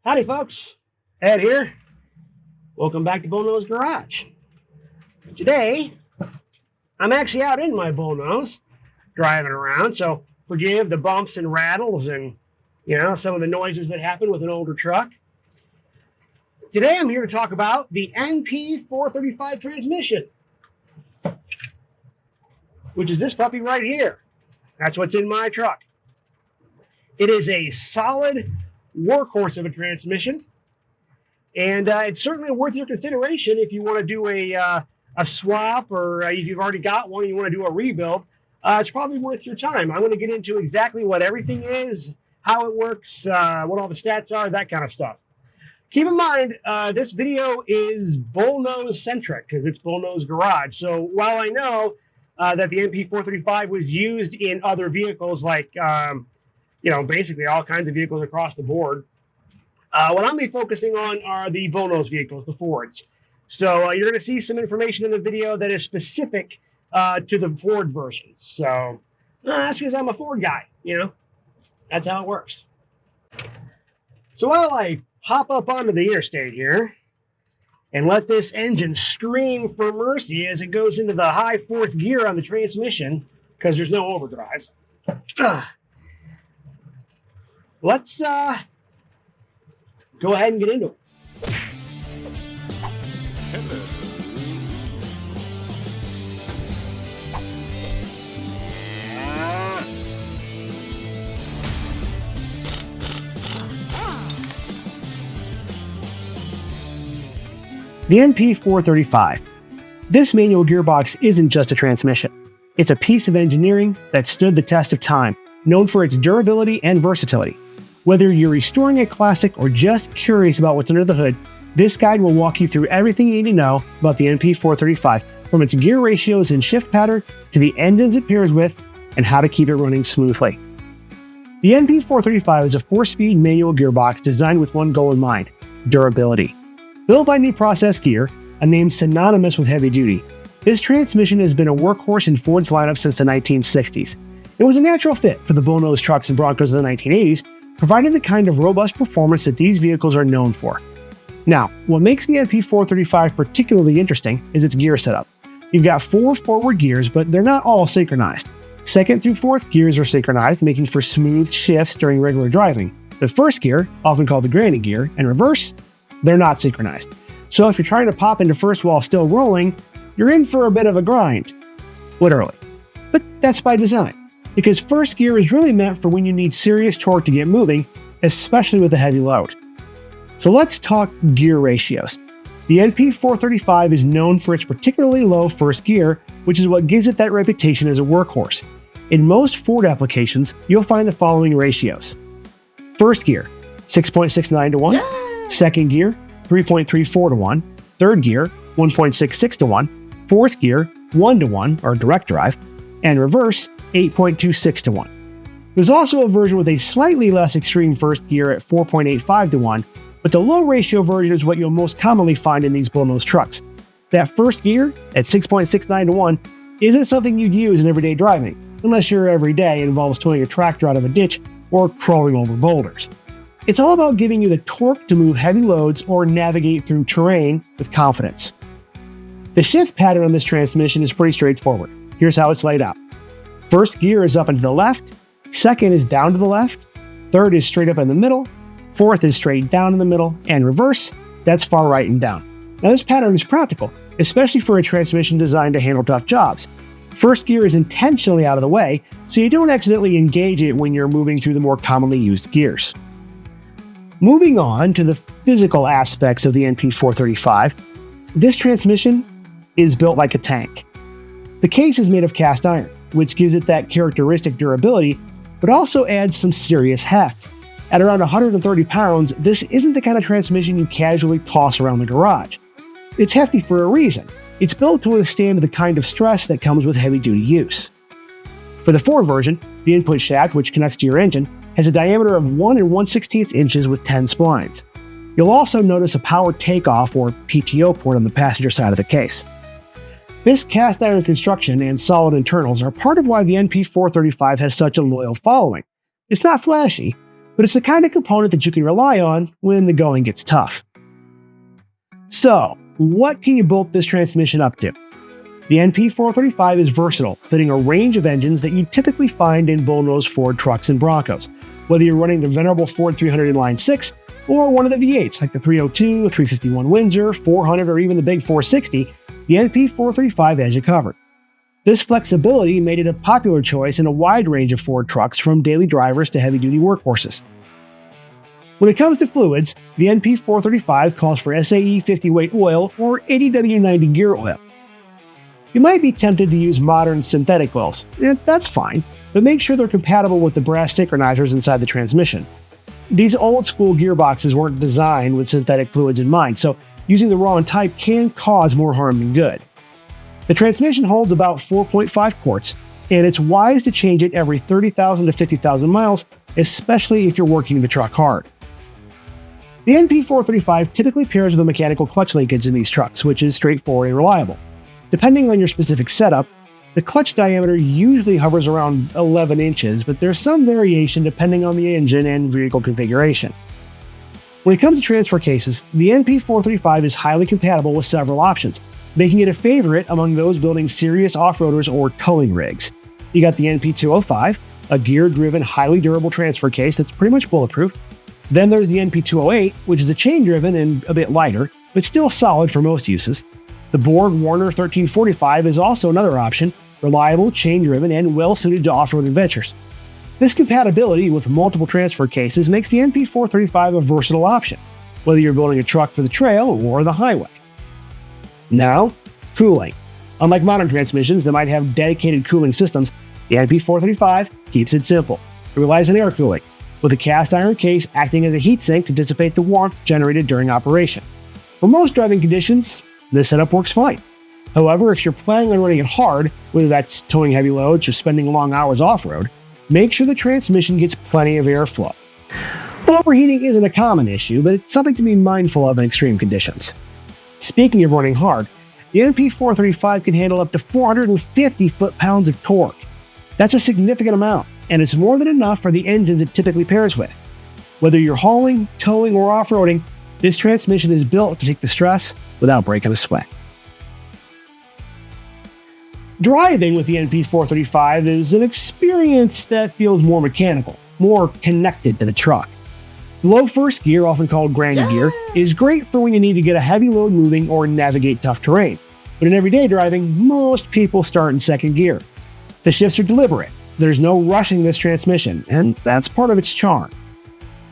Howdy folks, Ed here. Welcome back to Bullnose Garage. Today, I'm actually out in my Bullnose, driving around, so forgive the bumps and rattles and, some of the noises that happen with an older truck. Today I'm here to talk about the NP435 transmission, which is this puppy right here. That's what's in my truck. It is a solid workhorse of a transmission, and it's certainly worth your consideration if you want to do a swap, or if you've already got one and you want to do a rebuild. It's probably worth your time. I'm going to get into exactly what everything is, how it works, what all the stats are, that kind of stuff. Keep in mind, this video is Bullnose centric because it's Bullnose Garage. So while I know that the NP435 was used in other vehicles like basically all kinds of vehicles across the board, what I'm going to be focusing on are the Bullnose vehicles, the Fords. So you're going to see some information in the video that is specific to the Ford versions. So that's because I'm a Ford guy, That's how it works. So while I hop up onto the interstate here and let this engine scream for mercy as it goes into the high fourth gear on the transmission, because there's no overdrive, let's go ahead and get into it. The NP435. This manual gearbox isn't just a transmission. It's a piece of engineering that stood the test of time, known for its durability and versatility. Whether you're restoring a classic or just curious about what's under the hood, this guide will walk you through everything you need to know about the NP435, from its gear ratios and shift pattern to the engines it pairs with and how to keep it running smoothly. The NP435 is a 4-speed manual gearbox designed with one goal in mind: durability. Built by Knee Process Gear, a name synonymous with heavy duty, this transmission has been a workhorse in Ford's lineup since the 1960s. It was a natural fit for the Bullnose trucks and Broncos of the 1980s, providing the kind of robust performance that these vehicles are known for. Now, what makes the NP435 particularly interesting is its gear setup. You've got 4 forward gears, but they're not all synchronized. 2nd through 4th gears are synchronized, making for smooth shifts during regular driving. The 1st gear, often called the granny gear, and reverse, they're not synchronized. So if you're trying to pop into first while still rolling, you're in for a bit of a grind, literally. But that's by design, because 1st gear is really meant for when you need serious torque to get moving, especially with a heavy load. So let's talk gear ratios. The NP435 is known for its particularly low 1st gear, which is what gives it that reputation as a workhorse. In most Ford applications, you'll find the following ratios. 1st gear, 6.69 to 1. 2nd gear, 3.34 to 1. 3rd gear, 1.66 to 1. 4th gear, 1 to 1, or direct drive. And reverse, 8.26 to 1. There's also a version with a slightly less extreme 1st gear at 4.85 to 1, but the low ratio version is what you'll most commonly find in these Bullnose trucks. That 1st gear at 6.69 to 1 isn't something you'd use in everyday driving, unless your everyday involves towing a tractor out of a ditch or crawling over boulders. It's all about giving you the torque to move heavy loads or navigate through terrain with confidence. The shift pattern on this transmission is pretty straightforward. Here's how it's laid out. 1st gear is up and to the left, 2nd is down to the left, 3rd is straight up in the middle, 4th is straight down in the middle, and reverse, that's far right and down. Now this pattern is practical, especially for a transmission designed to handle tough jobs. 1st gear is intentionally out of the way, so you don't accidentally engage it when you're moving through the more commonly used gears. Moving on to the physical aspects of the NP435, this transmission is built like a tank. The case is made of cast iron, which gives it that characteristic durability, but also adds some serious heft. At around 130 pounds, this isn't the kind of transmission you casually toss around the garage. It's hefty for a reason. It's built to withstand the kind of stress that comes with heavy-duty use. For the Ford version, the input shaft, which connects to your engine, has a diameter of 1 1/16 inches with 10 splines. You'll also notice a power takeoff or PTO port on the passenger side of the case. This cast iron construction and solid internals are part of why the NP435 has such a loyal following. It's not flashy, but it's the kind of component that you can rely on when the going gets tough. So, what can you bolt this transmission up to? The NP435 is versatile, fitting a range of engines that you typically find in Bullnose Ford trucks and Broncos, whether you're running the venerable Ford 300 inline 6 or one of the V8s like the 302, 351 Windsor, 400, or even the big 460, the NP435 has you covered. This flexibility made it a popular choice in a wide range of Ford trucks, from daily drivers to heavy-duty workhorses. When it comes to fluids, the NP435 calls for SAE 50 weight oil or 80W90 gear oil. You might be tempted to use modern synthetic oils. That's fine, but make sure they're compatible with the brass synchronizers inside the transmission. These old-school gearboxes weren't designed with synthetic fluids in mind, so using the wrong type can cause more harm than good. The transmission holds about 4.5 quarts, and it's wise to change it every 30,000 to 50,000 miles, especially if you're working the truck hard. The NP435 typically pairs with a mechanical clutch linkage in these trucks, which is straightforward and reliable. Depending on your specific setup, the clutch diameter usually hovers around 11 inches, but there's some variation depending on the engine and vehicle configuration. When it comes to transfer cases, the NP435 is highly compatible with several options, making it a favorite among those building serious off-roaders or towing rigs. You got the NP205, a gear-driven, highly durable transfer case that's pretty much bulletproof. Then there's the NP208, which is a chain-driven and a bit lighter, but still solid for most uses. The Borg-Warner 1345 is also another option, reliable, chain-driven, and well-suited to off-road adventures. This compatibility with multiple transfer cases makes the NP435 a versatile option, whether you're building a truck for the trail or the highway. Now, cooling. Unlike modern transmissions that might have dedicated cooling systems, the NP435 keeps it simple. It relies on air cooling, with a cast iron case acting as a heat sink to dissipate the warmth generated during operation. For most driving conditions, this setup works fine. However, if you're planning on running it hard, whether that's towing heavy loads or spending long hours off-road, make sure the transmission gets plenty of airflow. Overheating isn't a common issue, but it's something to be mindful of in extreme conditions. Speaking of running hard, the NP435 can handle up to 450 foot-pounds of torque. That's a significant amount, and it's more than enough for the engines it typically pairs with. Whether you're hauling, towing, or off-roading, this transmission is built to take the stress without breaking a sweat. Driving with the NP435 is an experience that feels more mechanical, more connected to the truck. Low first gear, often called granny gear, is great for when you need to get a heavy load moving or navigate tough terrain. But in everyday driving, most people start in second gear. The shifts are deliberate. There's no rushing this transmission, and that's part of its charm.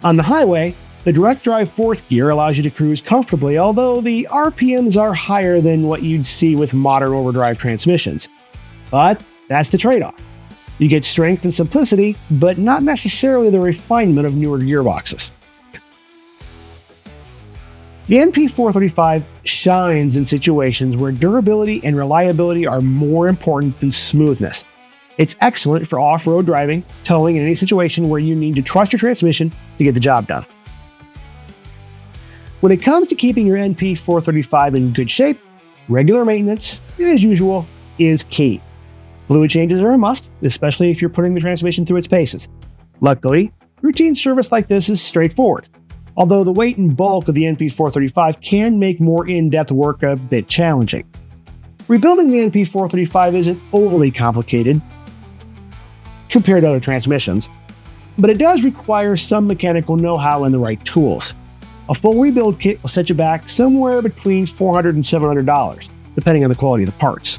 On the highway, the direct drive fourth gear allows you to cruise comfortably, although the RPMs are higher than what you'd see with modern overdrive transmissions. But that's the trade-off. You get strength and simplicity, but not necessarily the refinement of newer gearboxes. The NP435 shines in situations where durability and reliability are more important than smoothness. It's excellent for off-road driving, towing, and any situation where you need to trust your transmission to get the job done. When it comes to keeping your NP435 in good shape, regular maintenance, as usual, is key. Fluid changes are a must, especially if you're putting the transmission through its paces. Luckily, routine service like this is straightforward, although the weight and bulk of the NP435 can make more in-depth work a bit challenging. Rebuilding the NP435 isn't overly complicated compared to other transmissions, but it does require some mechanical know-how and the right tools. A full rebuild kit will set you back somewhere between $400 and $700, depending on the quality of the parts.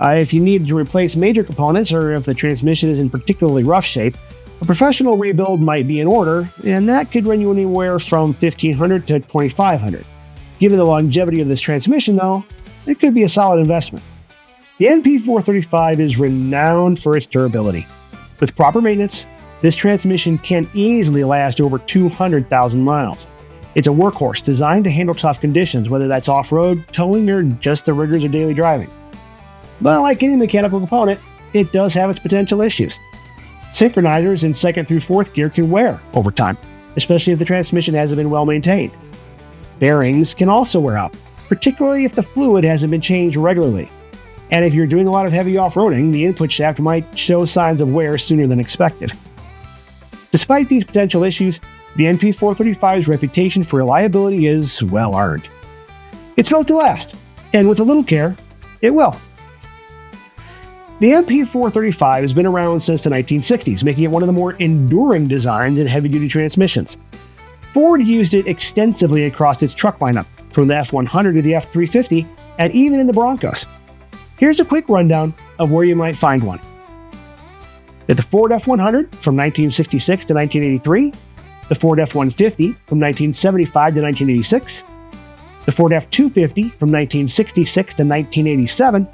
If you need to replace major components, or if the transmission is in particularly rough shape, a professional rebuild might be in order, and that could run you anywhere from $1,500 to $2,500. Given the longevity of this transmission, though, it could be a solid investment. The NP435 is renowned for its durability. With proper maintenance, this transmission can easily last over 200,000 miles. It's a workhorse designed to handle tough conditions, whether that's off-road, towing, or just the rigors of daily driving. But like any mechanical component, it does have its potential issues. Synchronizers in second through fourth gear can wear over time, especially if the transmission hasn't been well maintained. Bearings can also wear out, particularly if the fluid hasn't been changed regularly. And if you're doing a lot of heavy off-roading, the input shaft might show signs of wear sooner than expected. Despite these potential issues, the NP435's reputation for reliability is well earned. It's built to last, and with a little care, it will. The NP435 has been around since the 1960s, making it one of the more enduring designs in heavy-duty transmissions. Ford used it extensively across its truck lineup, from the F100 to the F350, and even in the Broncos. Here's a quick rundown of where you might find one. At the Ford F100 from 1966 to 1983, the Ford F150 from 1975 to 1986, the Ford F250 from 1966 to 1987,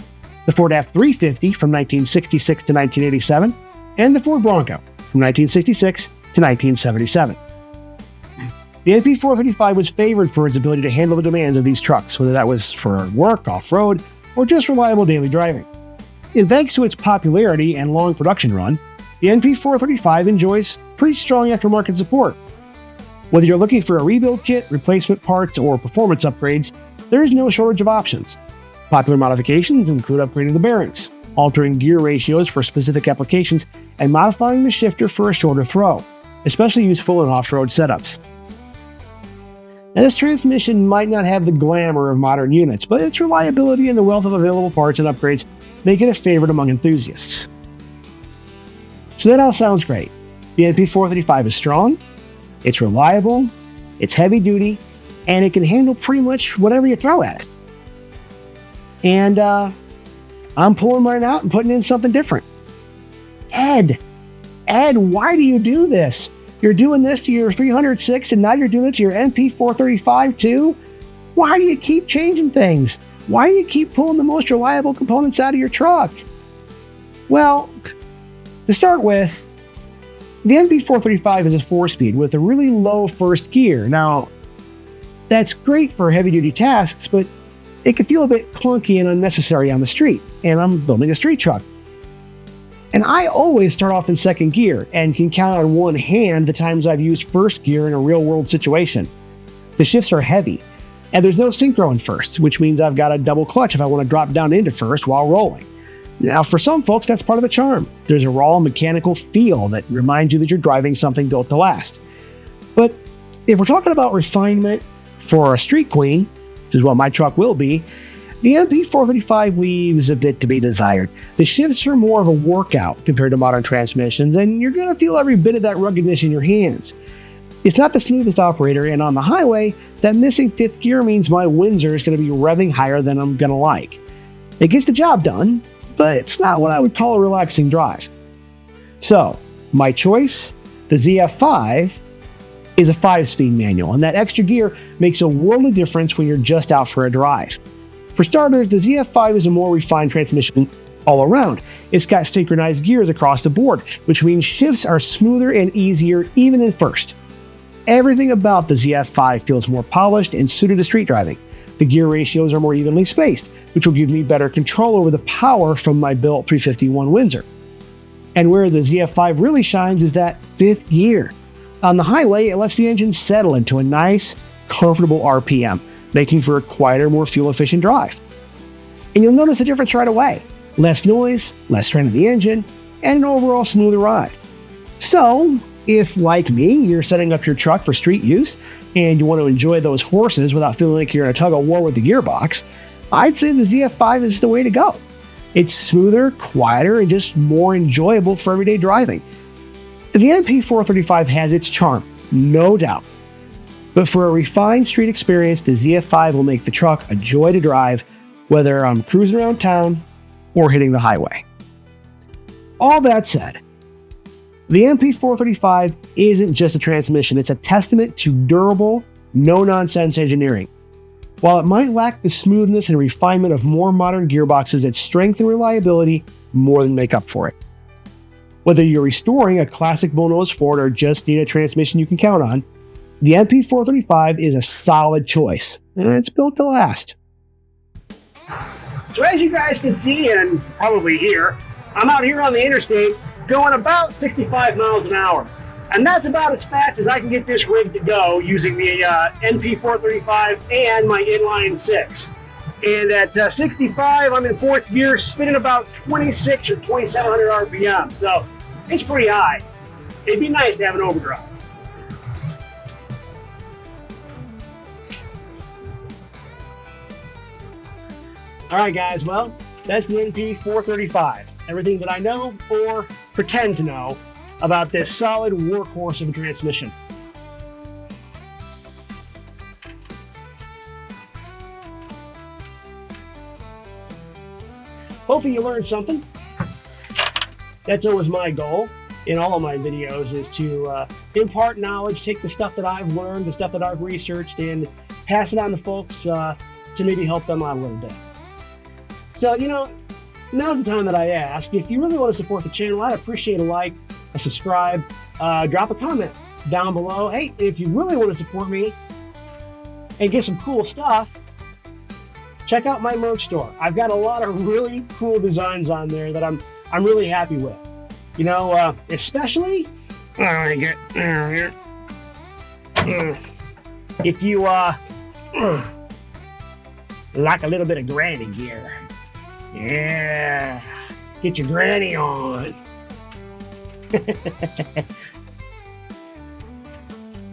the Ford F350 from 1966 to 1987, and the Ford Bronco from 1966 to 1977. The NP435 was favored for its ability to handle the demands of these trucks, whether that was for work, off-road, or just reliable daily driving. And thanks to its popularity and long production run, the NP435 enjoys pretty strong aftermarket support. Whether you're looking for a rebuild kit, replacement parts, or performance upgrades, there is no shortage of options. Popular modifications include upgrading the bearings, altering gear ratios for specific applications, and modifying the shifter for a shorter throw, especially useful in off-road setups. Now, this transmission might not have the glamour of modern units, but its reliability and the wealth of available parts and upgrades make it a favorite among enthusiasts. So that all sounds great. The NP435 is strong, it's reliable, it's heavy duty, and it can handle pretty much whatever you throw at it. And I'm pulling mine out and putting in something different. Ed, why do you do this? You're doing this to your 306 and now you're doing it to your NP435 too? Why do you keep changing things? Why do you keep pulling the most reliable components out of your truck? Well, to start with, the NP435 is a 4-speed with a really low first gear. Now, that's great for heavy-duty tasks, but it can feel a bit clunky and unnecessary on the street, and I'm building a street truck. And I always start off in second gear and can count on one hand the times I've used first gear in a real-world situation. The shifts are heavy, and there's no synchro in first, which means I've got a double clutch if I want to drop down into first while rolling. Now, for some folks, that's part of the charm. There's a raw mechanical feel that reminds you that you're driving something built to last. But if we're talking about refinement for a street queen, which is what my truck will be, the NP435 leaves a bit to be desired. The shifts are more of a workout compared to modern transmissions, and you're going to feel every bit of that ruggedness in your hands. It's not the smoothest operator, and on the highway, that missing fifth gear means my Windsor is going to be revving higher than I'm going to like. It gets the job done, but it's not what I would call a relaxing drive. So, my choice, the ZF5, is a 5-speed manual, and that extra gear makes a world of difference when you're just out for a drive. For starters, the ZF5 is a more refined transmission all around. It's got synchronized gears across the board, which means shifts are smoother and easier even in first. Everything about the ZF5 feels more polished and suited to street driving. The gear ratios are more evenly spaced, which will give me better control over the power from my built 351 Windsor. And where the ZF5 really shines is that fifth gear. On the highway, it lets the engine settle into a nice, comfortable RPM, making for a quieter, more fuel-efficient drive. And you'll notice the difference right away. Less noise, less strain on the engine, and an overall smoother ride. So, if, like me, you're setting up your truck for street use, and you want to enjoy those horses without feeling like you're in a tug-of-war with the gearbox, I'd say the ZF5 is the way to go. It's smoother, quieter, and just more enjoyable for everyday driving. The NP435 has its charm, no doubt. But for a refined street experience, the ZF5 will make the truck a joy to drive, whether I'm cruising around town or hitting the highway. All that said, the NP435 isn't just a transmission, it's a testament to durable, no-nonsense engineering. While it might lack the smoothness and refinement of more modern gearboxes, its strength and reliability more than make up for it. Whether you're restoring a classic Bullnose Ford or just need a transmission you can count on, the NP435 is a solid choice, and it's built to last. So as you guys can see and probably hear, I'm out here on the interstate going about 65 miles an hour. And that's about as fast as I can get this rig to go using the NP435 and my inline 6. And at 65, I'm in fourth gear, spinning about 26 or 2700 RPM, so it's pretty high. it'd be nice to have an overdrive. All right, guys, well, that's the NP435. Everything that I know or pretend to know about this solid workhorse of a transmission. Hopefully you learned something. That's always my goal in all of my videos, is to impart knowledge, take the stuff that I've learned, the stuff that I've researched, and pass it on to folks to maybe help them out a little bit. So, you know, now's the time that I ask, if you really want to support the channel, I'd appreciate a like, a subscribe, drop a comment down below. Hey, if you really want to support me and get some cool stuff, check out my merch store. I've got a lot of really cool designs on there that I'm really happy with. You know, especially if you like a little bit of granny gear. Yeah, get your granny on.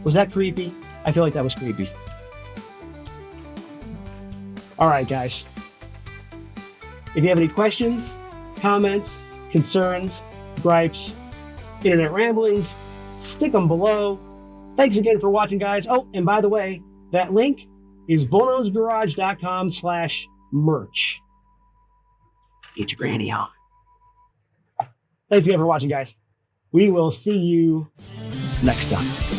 Was that creepy? I feel like that was creepy. All right, guys. If you have any questions, comments, concerns, gripes, internet ramblings, stick them below. Thanks again for watching, guys. Oh, and by the way, that link is bullnosegarage.com/merch. Get your granny on. Thanks again for watching, guys. We will see you next time.